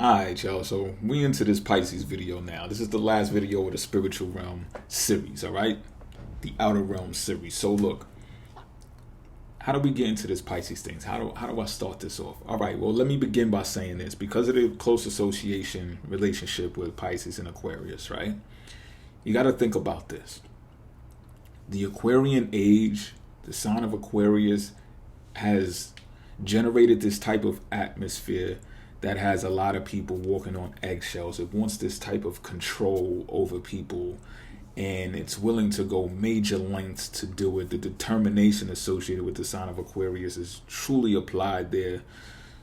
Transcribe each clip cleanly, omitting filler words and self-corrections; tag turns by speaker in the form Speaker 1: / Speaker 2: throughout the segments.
Speaker 1: Alright, y'all, so we into this Pisces video now. This is the last video of the spiritual realm series, alright? The outer realm series. So look, how do we get into this Pisces things? How do I start this off? Alright, well, let me begin by saying this. Because of the close association relationship with Pisces and Aquarius, right? You got to think about this. The Aquarian age, the sign of Aquarius, has generated this type of atmosphere that has a lot of people walking on eggshells. It wants this type of control over people, and it's willing to go major lengths to do it. The determination associated with the sign of Aquarius is truly applied there.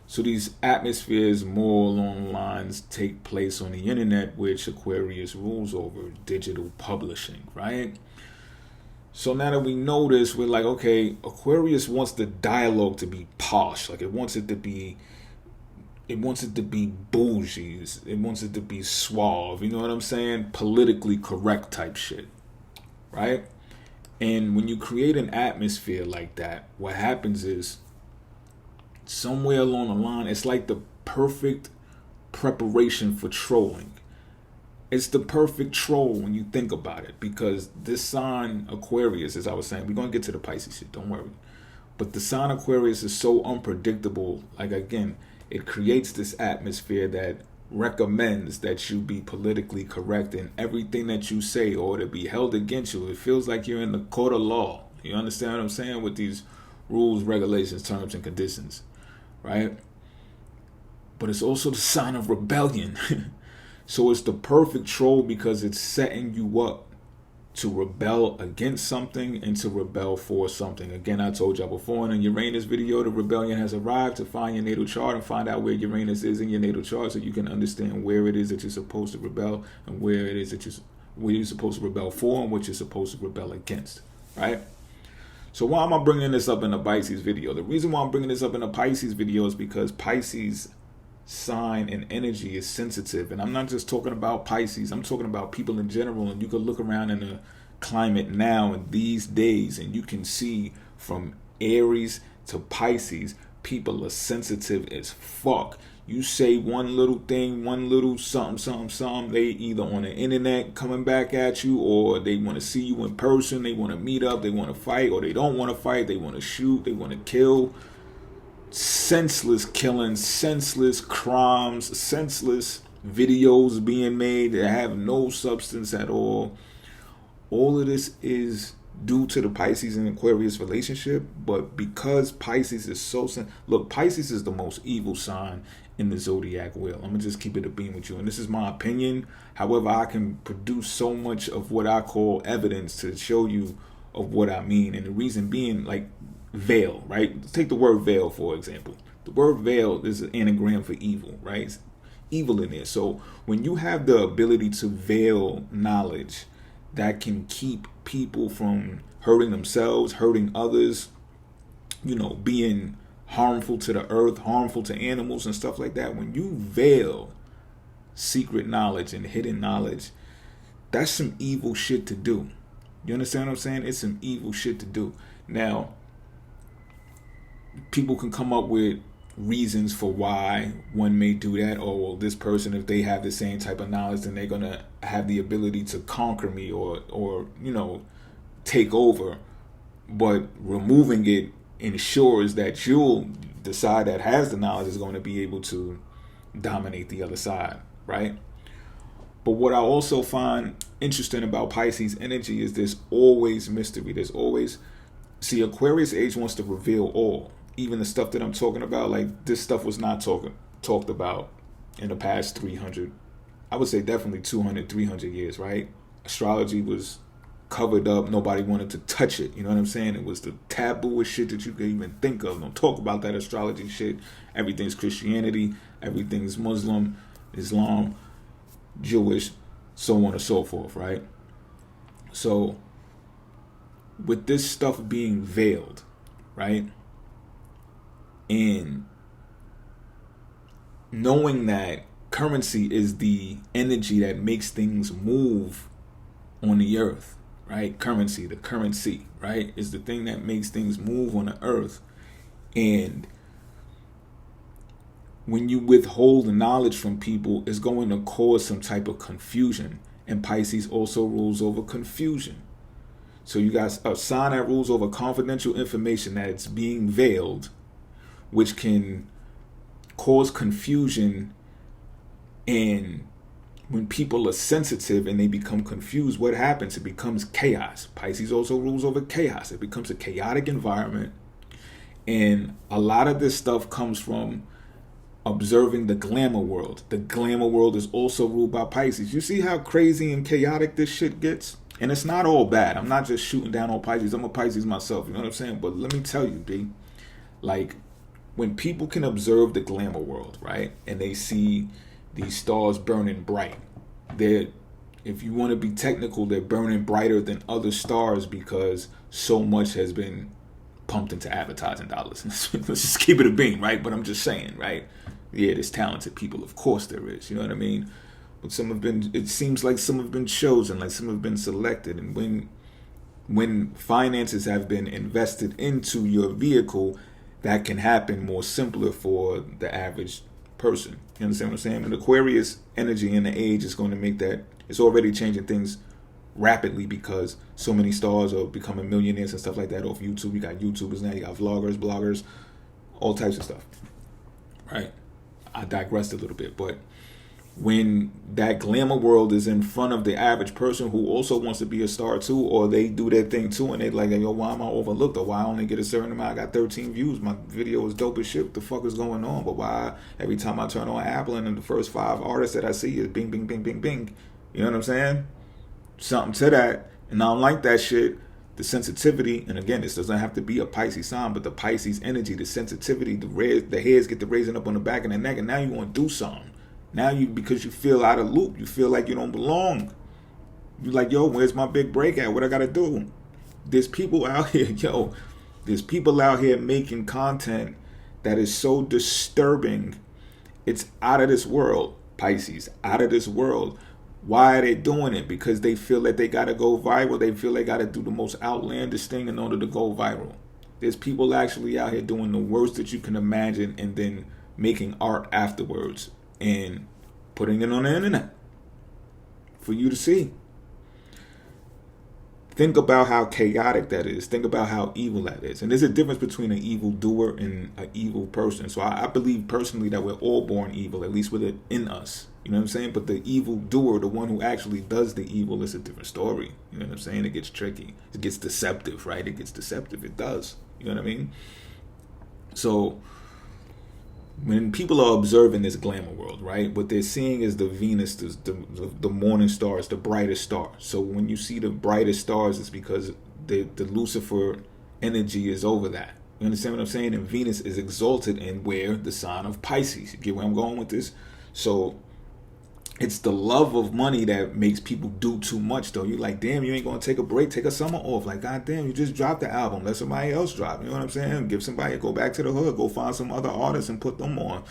Speaker 1: So these atmospheres more along the lines take place on the internet, which Aquarius rules over, digital publishing, right? So now that we know this, we're like, okay, Aquarius wants the dialogue to be posh. Like it wants it to be bougie. It wants it to be suave. You know what I'm saying? Politically correct type shit. Right? And when you create an atmosphere like that, what happens is somewhere along the line, it's like the perfect preparation for trolling. It's the perfect troll when you think about it, because this sign Aquarius, as I was saying, we're going to get to the Pisces shit, don't worry. But the sign Aquarius is so unpredictable. Like, again, it creates this atmosphere that recommends that you be politically correct in everything that you say, or to be held against you. It feels like you're in the court of law. You understand what I'm saying? With these rules, regulations, terms, and conditions, right? But it's also the sign of rebellion. So it's the perfect troll because it's setting you up to rebel against something and to rebel for something. Again, I told y'all before in the Uranus video, the rebellion has arrived. To find your natal chart and find out where Uranus is in your natal chart, so you can understand where it is that you're supposed to rebel and where it is that you're supposed to rebel for and what you're supposed to rebel against, right? So why am I bringing this up in the Pisces video? The reason why I'm bringing this up in the Pisces video is because Pisces sign and energy is sensitive. And I'm not just talking about Pisces, I'm talking about people in general. And you can look around in the climate now in these days, and you can see from Aries to Pisces, people are sensitive as fuck. You say one little thing, one little something, they either on the internet coming back at you, or they want to see you in person, they want to meet up, they want to fight, or they don't want to fight, they want to shoot, they want to kill. Senseless killings, senseless crimes, senseless videos being made that have no substance at all. All of this is due to the Pisces and Aquarius relationship. But because Pisces is so look, Pisces is the most evil sign in the zodiac wheel. I'm gonna just keep it a beam with you, and this is my opinion. However, I can produce so much of what I call evidence to show you of what I mean. And the reason being, like, veil, right? Let's take the word veil, for example. The word veil is an anagram for evil, right? It's evil in there. So when you have the ability to veil knowledge that can keep people from hurting themselves, hurting others, being harmful to the earth, harmful to animals and stuff like that, when you veil secret knowledge and hidden knowledge, that's some evil shit to do. You understand what I'm saying? It's some evil shit to do. Now, people can come up with reasons for why one may do that. Oh, well, this person, if they have the same type of knowledge, then they're gonna have the ability to conquer me or take over. But removing it ensures that the side that has the knowledge is going to be able to dominate the other side, right? But what I also find interesting about Pisces energy is there's always mystery. There's always, Aquarius age wants to reveal all. Even the stuff that I'm talking about, like this stuff was not talked about in the past 300, I would say definitely 200, 300 years, right? Astrology was covered up. Nobody wanted to touch it. You know what I'm saying? It was the tabooest shit that you could even think of. Don't talk about that astrology shit. Everything's Christianity. Everything's Muslim, Islam, Jewish, so on and so forth, right? So with this stuff being veiled, right? And knowing that currency is the energy that makes things move on the earth, right? The currency, right, is the thing that makes things move on the earth. And when you withhold knowledge from people, it's going to cause some type of confusion. And Pisces also rules over confusion. So you got a sign that rules over confidential information that it's being veiled, which can cause confusion. And when people are sensitive and they become confused, what happens? It becomes chaos. Pisces also rules over chaos. It becomes a chaotic environment. And a lot of this stuff comes from observing the glamour world. The glamour world is also ruled by Pisces. You see how crazy and chaotic this shit gets? And it's not all bad. I'm not just shooting down on Pisces. I'm a Pisces myself, you know what I'm saying? But let me tell you, B, like, when people can observe the glamour world, right, and they see these stars burning bright, if you want to be technical, they're burning brighter than other stars because so much has been pumped into advertising dollars. Let's just keep it a bean, right? But I'm just saying, right? Yeah, there's talented people. Of course there is. You know what I mean? But it seems like some have been chosen, like some have been selected. And when finances have been invested into your vehicle, that can happen more simpler for the average person. You understand what I'm saying? But Aquarius energy in the age is going to make that, it's already changing things rapidly because so many stars are becoming millionaires and stuff like that off YouTube. You got YouTubers now, you got vloggers, bloggers, all types of stuff. Right? I digressed a little bit, but when that glamour world is in front of the average person who also wants to be a star too, or they do their thing too, and they're like, yo, why am I overlooked? Or why I only get a certain amount? I got 13 views. My video is dope as shit. What the fuck is going on? But why every time I turn on Apple and the first 5 artists that I see is bing, bing, bing, bing, bing. You know what I'm saying? Something to that. And I don't like that shit. The sensitivity, and again, this doesn't have to be a Pisces sign, but the Pisces energy, the sensitivity, the hairs get to raising up on the back of the neck, and now you want to do something. Now because you feel out of loop, you feel like you don't belong. You're like, yo, where's my big break at? What I gotta do? There's people out here, there's people out here making content that is so disturbing. It's out of this world, Pisces, out of this world. Why are they doing it? Because they feel that they gotta go viral. They feel they gotta do the most outlandish thing in order to go viral. There's people actually out here doing the worst that you can imagine and then making art afterwards and putting it on the internet for you to see. Think about how chaotic that is. Think about how evil that is. And there's a difference between an evil doer and an evil person. So I believe personally that we're all born evil, at least with it in us. You know what I'm saying? But the evil doer, the one who actually does the evil, is a different story. You know what I'm saying? It gets tricky. It gets deceptive, right? It gets deceptive. It does. You know what I mean? So when people are observing this glamour world, right, what they're seeing is the Venus, the morning stars, the brightest star. So when you see the brightest stars, it's because the Lucifer energy is over that. You understand what I'm saying? And Venus is exalted in where? The sign of Pisces. You get where I'm going with this? So it's the love of money that makes people do too much, though. You're like, damn, you ain't going to take a break, take a summer off. Like, goddamn, you just dropped the album. Let somebody else drop. You know what I'm saying? Give somebody, go back to the hood, go find some other artists and put them on.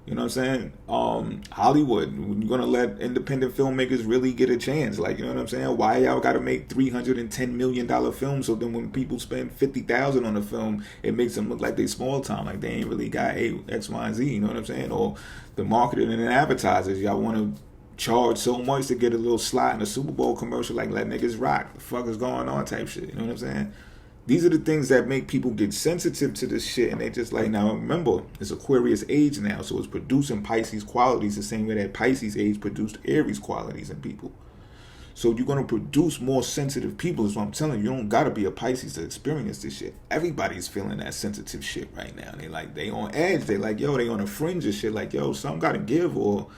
Speaker 1: You know what I'm saying? Hollywood, you're going to let independent filmmakers really get a chance. Like, you know what I'm saying? Why y'all got to make $310 million films so then when people spend $50,000 on a film, it makes them look like they small time, like they ain't really got X, Y, and Z. You know what I'm saying? Or the marketing and advertisers, y'all want to charge so much to get a little slot in a Super Bowl commercial, like let niggas rock. The fuck is going on type shit. You know what I'm saying? These are the things that make people get sensitive to this shit, and they just like, now remember, it's Aquarius age now, so it's producing Pisces qualities the same way that Pisces age produced Aries qualities in people. So you're going to produce more sensitive people, is what I'm telling you. You don't got to be a Pisces to experience this shit. Everybody's feeling that sensitive shit right now. They on edge. They like, yo, they on a fringe of shit. Like, yo, something got to give, or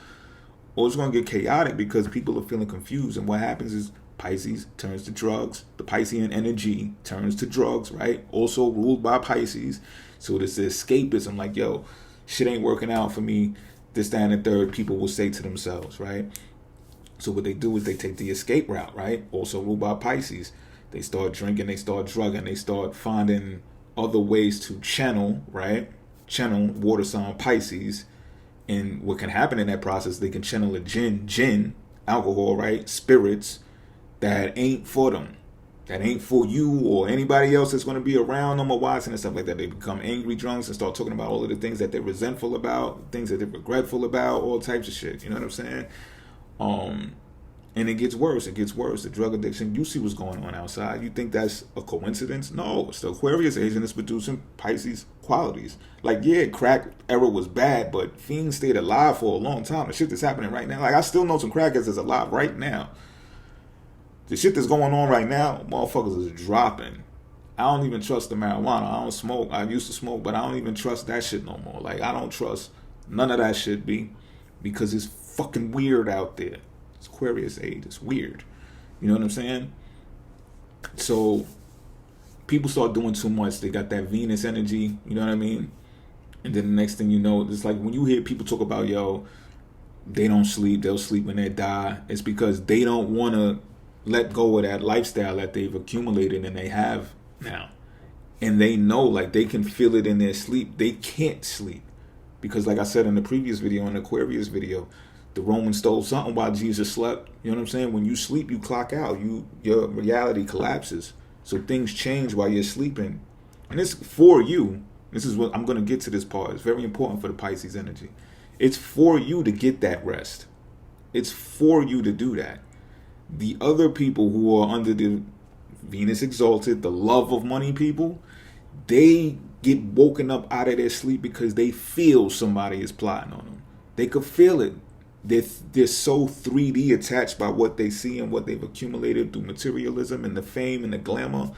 Speaker 1: it's going to get chaotic because people are feeling confused. And what happens is Pisces turns to drugs. The Piscean energy turns to drugs, right? Also ruled by Pisces. So there's this escapism, like, yo, shit ain't working out for me. This, that, and the third, people will say to themselves, right? So what they do is they take the escape route, right? Also ruled by Pisces. They start drinking, they start drugging, they start finding other ways to channel, right? Channel water sign Pisces. And what can happen in that process, they can channel a jinn, alcohol, right? Spirits that ain't for them. that ain't for you or anybody else that's going to be around them or watching and stuff like that. They become angry drunks and start talking about all of the things that they're resentful about, things that they're regretful about, all types of shit. You know what I'm saying? And it gets worse. It gets worse. The drug addiction. You see what's going on outside. You think that's a coincidence? No. It's the Aquarius age and it's producing Pisces qualities. Like, yeah, crack era was bad, but fiends stayed alive for a long time. The shit that's happening right now. Like, I still know some crackheads that's alive right now. The shit that's going on right now, motherfuckers is dropping. I don't even trust the marijuana. I don't smoke. I used to smoke, but I don't even trust that shit no more. Like, I don't trust none of that shit, because it's fucking weird out there. It's Aquarius age. It's weird. You know what I'm saying? So people start doing too much. They got that Venus energy. You know what I mean? And then the next thing you know, it's like when you hear people talk about, yo, they don't sleep. They'll sleep when they die. It's because they don't want to let go of that lifestyle that they've accumulated and they have now. And they know, like, they can feel it in their sleep. They can't sleep. Because like I said in the previous video, in the Aquarius video, the Romans stole something while Jesus slept. You know what I'm saying? When you sleep, you clock out. Your reality collapses. So things change while you're sleeping. And it's for you. This is what I'm going to get to this part. It's very important for the Pisces energy. It's for you to get that rest. It's for you to do that. The other people who are under the Venus exalted, the love of money people, they get woken up out of their sleep because they feel somebody is plotting on them. They could feel it. They're so 3D attached by what they see and what they've accumulated through materialism and the fame and the glamour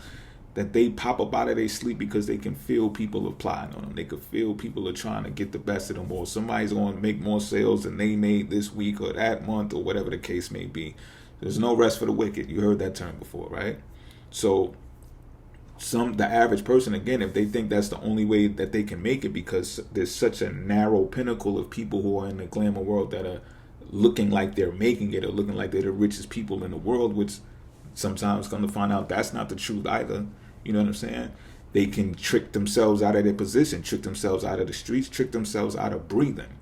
Speaker 1: that they pop up out of their sleep because they can feel people are plotting on them. They could feel people are trying to get the best of them, or somebody's going to make more sales than they made this week or that month or whatever the case may be. There's no rest for the wicked. You heard that term before, right? So the average person, again, if they think that's the only way that they can make it, because there's such a narrow pinnacle of people who are in the glamour world that are looking like they're making it or looking like they're the richest people in the world, which sometimes come to find out that's not the truth either. You know what I'm saying? They can trick themselves out of their position, trick themselves out of the streets, trick themselves out of breathing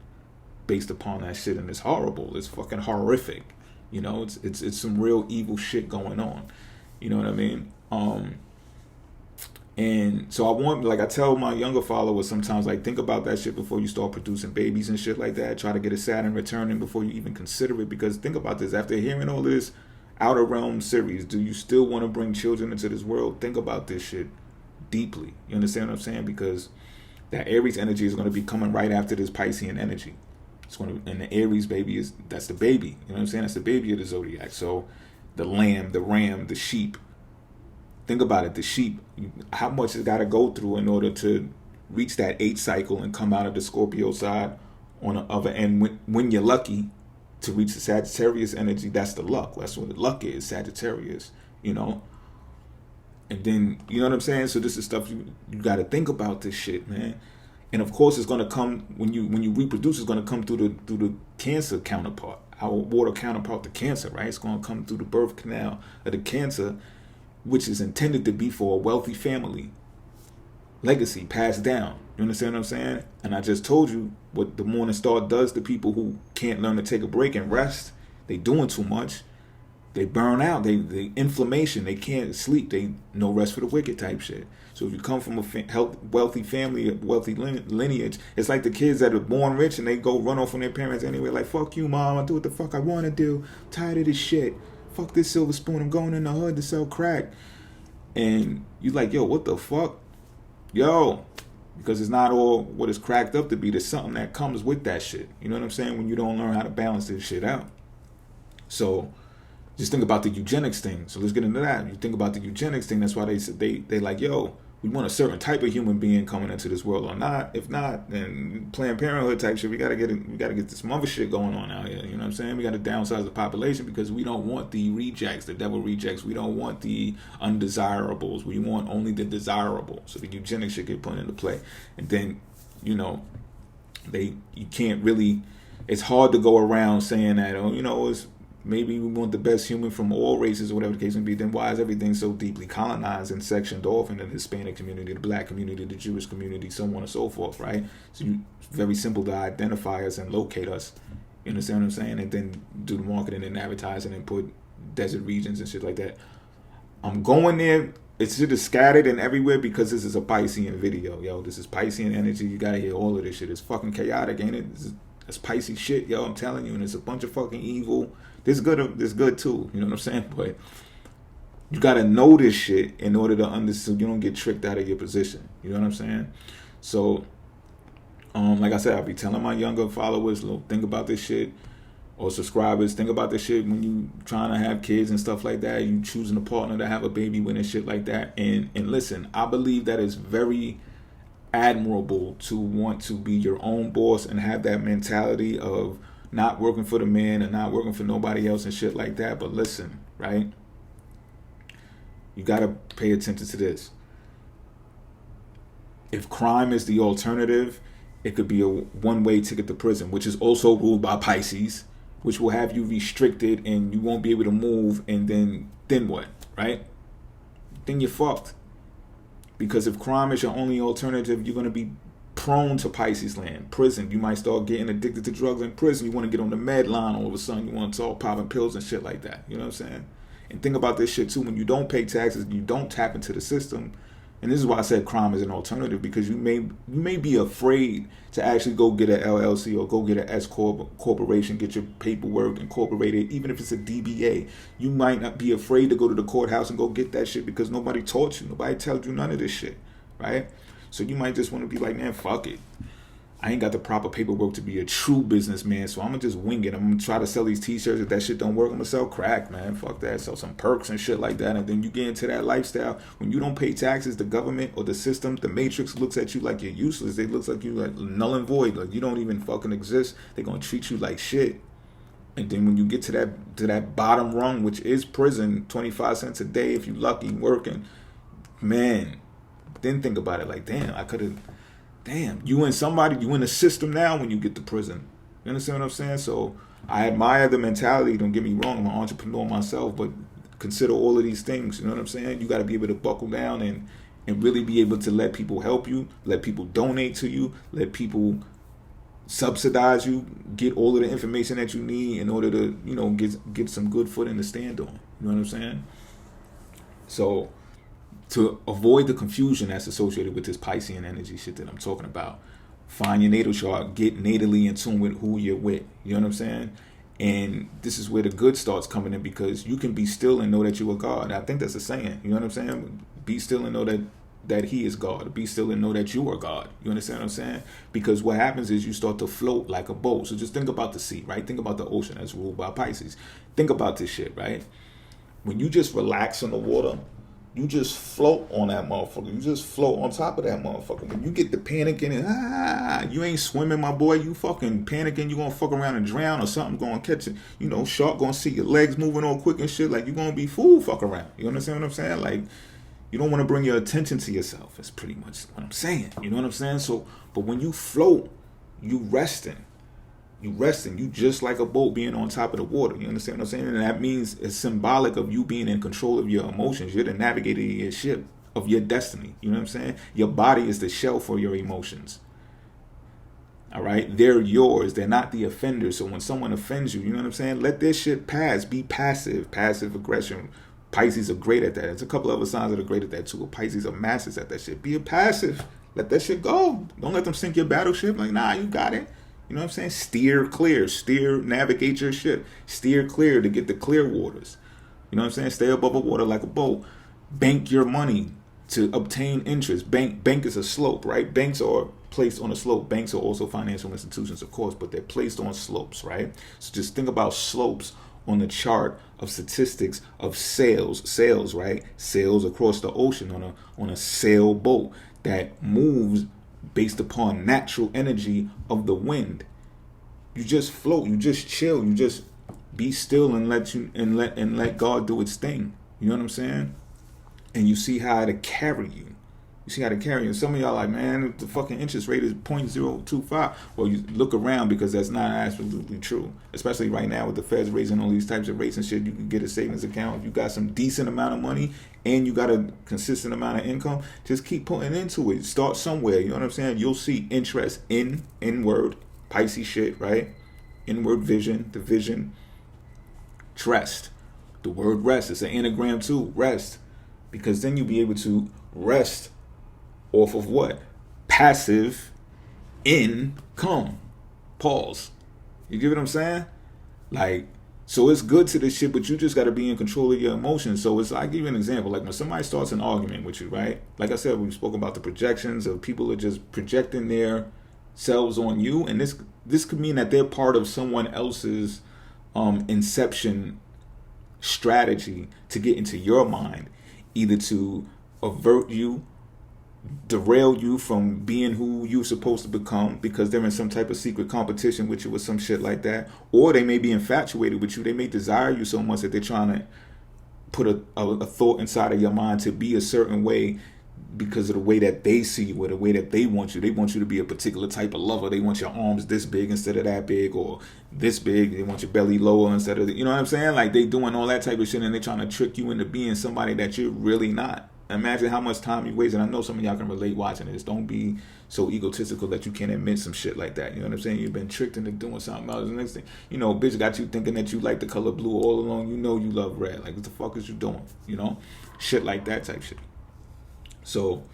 Speaker 1: based upon that shit. And it's horrible. It's fucking horrific. You know, it's some real evil shit going on. You know what I mean? And so I tell my younger followers sometimes, like, think about that shit before you start producing babies and shit like that. Try to get a Saturn returning before you even consider it. Because think about this. After hearing all this Outer Realm series, do you still want to bring children into this world? Think about this shit deeply. You understand what I'm saying? Because that Aries energy is going to be coming right after this Piscean energy. It's going to, and the Aries baby that's the baby. You know what I'm saying? That's the baby of the zodiac. So the lamb, the ram, the sheep. Think about it. The sheep, how much it's got to go through in order to reach that 8 cycle and come out of the Scorpio side on the other end. When you're lucky to reach the Sagittarius energy, that's the luck. That's what the luck is, Sagittarius, you know. And then, you know what I'm saying? So this is stuff you got to think about this shit, man. And of course, it's going to come when you reproduce. It's going to come through the Cancer counterpart, our water counterpart, the Cancer, right? It's going to come through the birth canal of the Cancer, which is intended to be for a wealthy family. Legacy passed down. You understand what I'm saying? And I just told you what the Morning Star does to people who can't learn to take a break and rest. They doing too much. They burn out. They inflammation. They can't sleep. They no rest for the wicked type shit. So if you come from a wealthy family, wealthy lineage, it's like the kids that are born rich and they go run off from their parents anyway. Like, fuck you, mom. I do what the fuck I want to do. I'm tired of this shit. Fuck this silver spoon. I'm going in the hood to sell crack. And you like, yo, what the fuck? Yo. Because it's not all what it's cracked up to be. There's something that comes with that shit. You know what I'm saying? When you don't learn how to balance this shit out. So just think about the eugenics thing. So let's get into that. You think about the eugenics thing. That's why they like, yo, we want a certain type of human being coming into this world or not. If not, then Planned Parenthood type shit. We gotta get this other shit going on out here. You know what I'm saying? We gotta downsize the population because we don't want the rejects, the devil rejects. We don't want the undesirables. We want only the desirable. So the eugenics should get put into play. And then, you know, you can't really. It's hard to go around saying that, oh, you know, maybe we want the best human from all races or whatever the case may be. Then why is everything so deeply colonized and sectioned off in the Hispanic community, the black community, the Jewish community, so on and so forth, right? So it's very simple to identify us and locate us. You understand what I'm saying? And then do the marketing and advertising and put desert regions and shit like that. I'm going there. It's just scattered and everywhere because this is a Piscean video, yo. This is Piscean energy. You gotta hear all of this shit. It's fucking chaotic, ain't it? It's Pisces shit, yo. I'm telling you, and it's a bunch of fucking evil. This good too. You know what I'm saying? But you gotta know this shit in order to understand. You don't get tricked out of your position. You know what I'm saying? So, like I said, I'll be telling my younger followers, look, think about this shit. Or subscribers, think about this shit when you trying to have kids and stuff like that. You choosing a partner to have a baby with and shit like that. And listen, I believe that it's very admirable to want to be your own boss and have that mentality of not working for the man and not working for nobody else and shit like that. But listen, right? You gotta pay attention to this. If crime is the alternative, it could be a one-way ticket to prison, which is also ruled by Pisces, which will have you restricted and you won't be able to move, and then what, right? Then you're fucked. Because if crime is your only alternative, you're going to be prone to Pisces land, prison. You might start getting addicted to drugs in prison. You want to get on the med line all of a sudden. You want to start popping pills and shit like that. You know what I'm saying? And think about this shit too. When you don't pay taxes, you don't tap into the system. And this is why I said crime is an alternative, because you may be afraid to actually go get an LLC or go get an S corporation, get your paperwork incorporated, even if it's a DBA. You might not be afraid to go to the courthouse and go get that shit because nobody taught you. Nobody told you none of this shit, right? So you might just want to be like, man, fuck it. I ain't got the proper paperwork to be a true businessman, so I'm gonna just wing it. I'm gonna try to sell these t-shirts. If that shit don't work, I'm gonna sell crack, man. Fuck that. Sell some perks and shit like that. And then you get into that lifestyle. When you don't pay taxes, the government or the system, the matrix looks at you like you're useless. They look like you like null and void, like you don't even fucking exist. They're gonna treat you like shit. And then when you get to that bottom rung, which is prison, 25 cents a day if you lucky working, man, then think about it like, damn, I could have. Damn, you in the system now when you get to prison. You understand what I'm saying? So I admire the mentality, don't get me wrong, I'm an entrepreneur myself, but consider all of these things, you know what I'm saying? You got to be able to buckle down and really be able to let people help you, let people donate to you, let people subsidize you, get all of the information that you need in order to, you know, get some good footing to stand on. You know what I'm saying? So to avoid the confusion that's associated with this Piscean energy shit that I'm talking about, find your natal chart, get natally in tune with who you're with. You know what I'm saying? And this is where the good starts coming in, because you can be still and know that you are God. I think that's a saying. You know what I'm saying? Be still and know that he is God. Be still and know that you are God. You understand what I'm saying? Because what happens is you start to float like a boat. So just think about the sea, right? Think about the ocean that's ruled by Pisces. Think about this shit, right? When you just relax in the water, you just float on that motherfucker. You just float on top of that motherfucker. When you get the panicking and you ain't swimming, my boy. You fucking panicking. You gonna fuck around and drown, or something gonna catch it. You know, shark gonna see your legs moving all quick and shit. Like, you gonna be fool fuck around. You understand what I'm saying? Like, you don't want to bring your attention to yourself. That's pretty much what I'm saying. You know what I'm saying? So, but when you float, you resting. You just like a boat being on top of the water. You understand what I'm saying? And that means it's symbolic of you being in control of your emotions. You're the navigator of your ship, of your destiny. You know what I'm saying? Your body is the shell for your emotions. All right? They're yours. They're not the offender. So when someone offends you, you know what I'm saying? Let this shit pass. Be passive. Passive aggression. Pisces are great at that. There's a couple other signs that are great at that too. Pisces are masters at that shit. Be a passive. Let that shit go. Don't let them sink your battleship. Like, nah, you got it. You know what I'm saying? Steer clear. Navigate your ship. Steer clear to get the clear waters. You know what I'm saying? Stay above the water like a boat. Bank your money to obtain interest. Bank is a slope, right? Banks are placed on a slope. Banks are also financial institutions, of course, but they're placed on slopes, right? So just think about slopes on the chart of statistics of sails, right? Sails across the ocean on a sailboat that moves based upon natural energy of the wind. You just float, you just chill, you just be still and let God do its thing. You know what I'm saying? And you see how to carry you. You see how to carry you. And some of y'all like, man, the fucking interest rate is 0.025. Well, you look around, because that's not absolutely true. Especially right now with the Feds raising all these types of rates and shit. You can get a savings account if you got some decent amount of money and you got a consistent amount of income. Just keep putting into it. Start somewhere. You know what I'm saying? You'll see interest inward, Pisces shit, right? Inward vision, the word rest. It's an anagram too, rest. because then you'll be able to rest off of what? Passive income. Pause. You get what I'm saying? Like, so it's good to this shit, but you just got to be in control of your emotions. So it's, I give you an example. Like when somebody starts an argument with you, right? Like I said, we spoke about the projections of people are just projecting their selves on you, and this could mean that they're part of someone else's inception strategy to get into your mind, either to avert you, derail you from being who you're supposed to become because they're in some type of secret competition with you or some shit like that, or they may be infatuated with you. They may desire you so much that they're trying to put a thought inside of your mind to be a certain way because of the way that they see you or the way that they want you. They want you to be a particular type of lover. They want your arms this big instead of that big, or this big. They want your belly lower instead of, you know what I'm saying? Like they doing all that type of shit, and they're trying to trick you into being somebody that you're really not. Imagine how much time you waste, and I know some of y'all can relate watching this. Don't be so egotistical that you can't admit some shit like that. You know what I'm saying? You've been tricked into doing something else. The next thing, you know, bitch got you thinking that you like the color blue all along. You know you love red. Like, what the fuck is you doing? You know? Shit like that type shit. So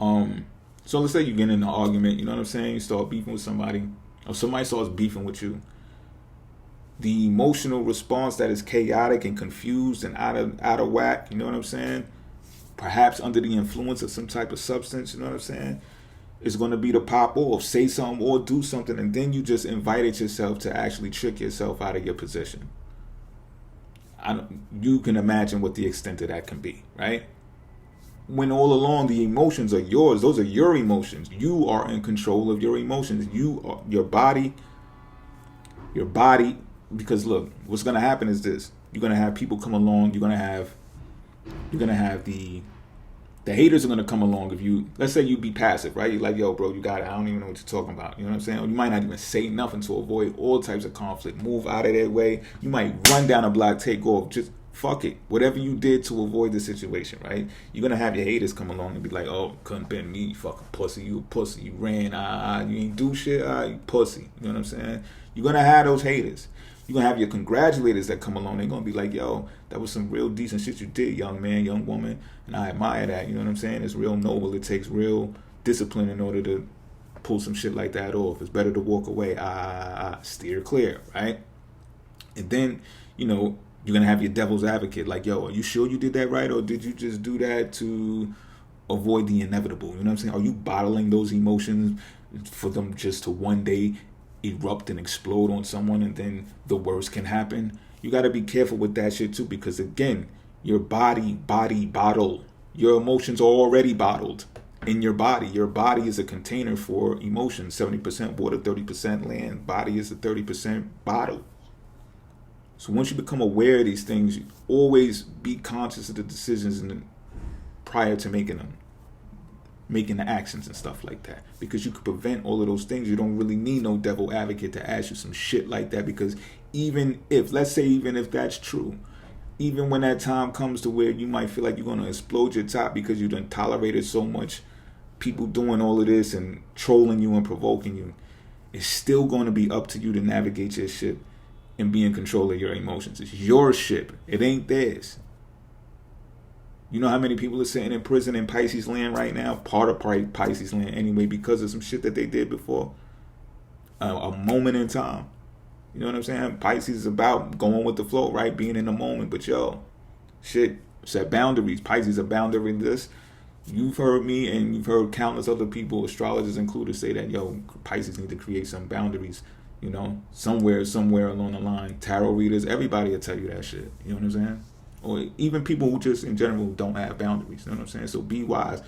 Speaker 1: let's say you get in an argument, you know what I'm saying? You start beefing with somebody, or somebody starts beefing with you. The emotional response that is chaotic and confused and out of whack, you know what I'm saying? Perhaps under the influence of some type of substance, you know what I'm saying? Is going to be to pop off, say something or do something, and then you just invited yourself to actually trick yourself out of your position. You can imagine what the extent of that can be, right? When all along the emotions are yours, those are your emotions. You are in control of your emotions. You are your body, because look, what's going to happen is this. You're going to have people come along. You're going to have the haters are going to come along. If you, let's say you be passive, right? You're like, yo, bro, you got it. I don't even know what you're talking about. You know what I'm saying? Or you might not even say nothing to avoid all types of conflict. Move out of their way. You might run down a block, take off. Just fuck it. Whatever you did to avoid the situation, right? You're going to have your haters come along and be like, oh, couldn't been me, you fucking pussy. You a pussy. You ran. You ain't do shit. You pussy. You know what I'm saying? You're going to have those haters. You're going to have your congratulators that come along. They're going to be like, yo, that was some real decent shit you did, young man, young woman. And I admire that. You know what I'm saying? It's real noble. It takes real discipline in order to pull some shit like that off. It's better to walk away. Steer clear, right? And then, you know, you're going to have your devil's advocate. Like, yo, are you sure you did that right? Or did you just do that to avoid the inevitable? You know what I'm saying? Are you bottling those emotions for them just to one day erupt and explode on someone, and then the worst can happen? You got to be careful with that shit too, because again, your body bottle. Your emotions are already bottled in your body. Your body is a container for emotions. 70% water, 30% land. Body is a 30% bottle. So once you become aware of these things, you always be conscious of the decisions prior to making them. Making the actions and stuff like that, because you could prevent all of those things. You don't really need no devil advocate to ask you some shit like that, because even if that's true, even when that time comes to where you might feel like you're going to explode your top because you done tolerated so much people doing all of this and trolling you and provoking you, it's still going to be up to you to navigate your shit and be in control of your emotions. It's your ship. It ain't theirs. You know how many people are sitting in prison in Pisces land right now? Part of Pisces land anyway, because of some shit that they did before. A moment in time. You know what I'm saying? Pisces is about going with the flow, right? Being in the moment. But yo, shit, set boundaries. Pisces are boundaryless. You've heard me, and you've heard countless other people, astrologers included, say that, yo, Pisces need to create some boundaries. You know, somewhere along the line. Tarot readers, everybody will tell you that shit. You know what I'm saying? Or even people who just in general don't have boundaries. You know what I'm saying? So be wise.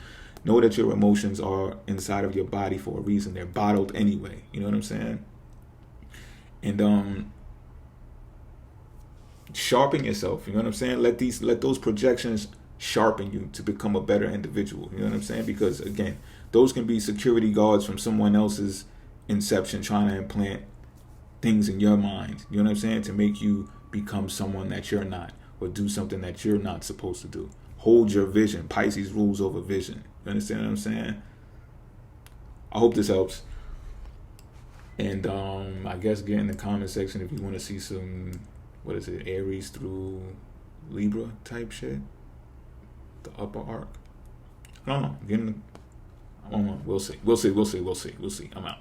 Speaker 1: Know that your emotions are inside of your body for a reason. They're bottled anyway. You know what I'm saying? And sharpen yourself. You know what I'm saying? Let those projections sharpen you to become a better individual. You know what I'm saying? Because again, those can be security guards from someone else's inception trying to implant things in your mind. You know what I'm saying? To make you become someone that you're not, or do something that you're not supposed to do. Hold your vision. Pisces rules over vision. You understand what I'm saying? I hope this helps. And I guess get in the comment section if you want to see some, Aries through Libra type shit. The upper arc. I don't know. I don't know. We'll see. We'll see. I'm out.